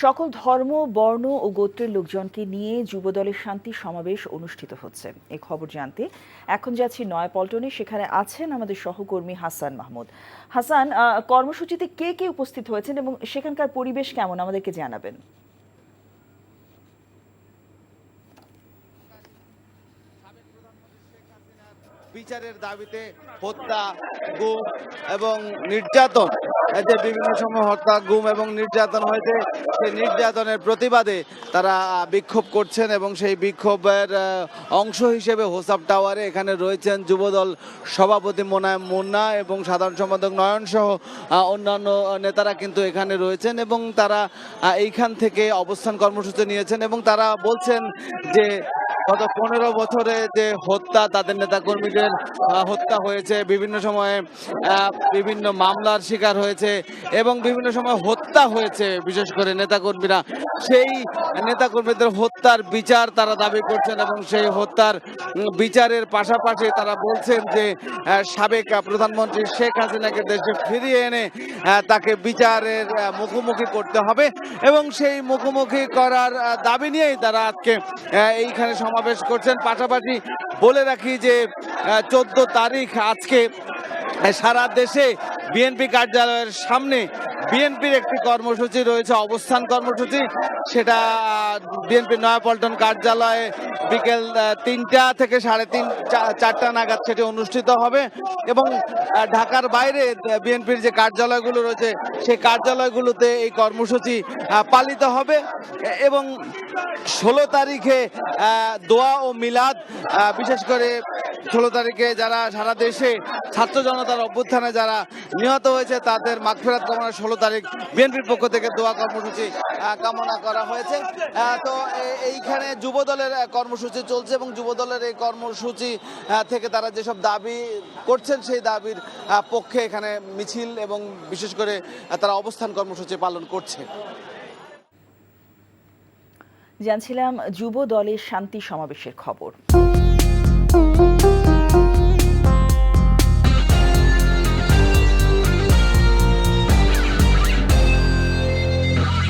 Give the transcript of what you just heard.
সকল ধর্ম, বর্ণ ও গোত্রের লোকজনকে নিয়ে যুবদলের শান্তি সমাবেশ অনুষ্ঠিত হচ্ছে। এই খবর জানতে এখন যাচ্ছি নয়াপল্টনে। সেখানে আছেন আমাদের সহকর্মী হাসান মাহমুদ। হাসান, কর্মসূচিতে কে কে উপস্থিত হয়েছেন এবং সেখানকার পরিবেশ কেমন আমাদেরকে জানাবেন। বিচারের দাবিতে হত্যা, গুম এবং নির্যাতন, যে বিভিন্ন সময় হত্যা, গুম এবং নির্যাতন হয়েছে, সেই নির্যাতনের প্রতিবাদে তারা বিক্ষোভ করছেন এবং সেই বিক্ষোভের অংশ হিসেবে হোসাব টাওয়ারে এখানে রয়েছেন যুবদল সভাপতি মোনায়েম মুন্না এবং সাধারণ সম্পাদক নয়ন সহ অন্যান্য নেতারা কিন্তু এখানে রয়েছেন এবং তারা এইখান থেকে অবস্থান কর্মসূচি নিয়েছেন এবং তারা বলছেন যে গত 15 বছরে যে হত্যা, তাদের নেতাকর্মীদের হত্যা হয়েছে, বিভিন্ন সময়ে বিভিন্ন মামলার শিকার হয়েছে এবং বিভিন্ন সময় হত্যা হয়েছে, বিশেষ করে নেতাকর্মীরা, সেই নেতাকর্মীদের হত্যার বিচার তারা দাবি করছেন এবং সেই হত্যার বিচারের পাশাপাশি তারা বলছেন যে সাবেক প্রধানমন্ত্রী শেখ হাসিনাকে দেশে ফিরিয়ে এনে তাকে বিচারের মুখোমুখি করতে হবে এবং সেই মুখোমুখি করার দাবি নিয়েই তারা আজকে এইখানে সমাবেশ করছেন। পাশাপাশি বলে রাখি যে 14 তারিখ আজকে সারা দেশে বিএনপি কার্যালয়ের সামনে বিএনপির একটি কর্মসূচি রয়েছে, অবস্থান কর্মসূচি। সেটা বিএনপি নয়াপল্টন কার্যালয়ে বিকেল 3টা থেকে 3:30-4টা নাগাদ সেটি অনুষ্ঠিত হবে এবং ঢাকার বাইরে বিএনপির যে কার্যালয়গুলো রয়েছে সেই কার্যালয়গুলোতে এই কর্মসূচি পালিত হবে এবং 16 তারিখে দোয়া ও মিলাদ, বিশেষ করে 16 তারিখে যারা সারা দেশে ছাত্র জনতার অভ্যুত্থানে যারা নিহত হয়েছে তাদের মাগফিরাত কামনা 16 তারিখ বিএনপির পক্ষ থেকে দোয়া কর্মসূচি কামনা করা হয়েছে। তো এইখানে যুবদলের কর্মসূচি চলছে এবং যুবদলের এই কর্মসূচি থেকে তারা যেসব দাবি করছেন সেই দাবির পক্ষে এখানে মিছিল এবং বিশেষ করে তারা অবস্থান কর্মসূচি পালন করছে। জানছিলাম যুব দলের শান্তি সমাবেশের খবর।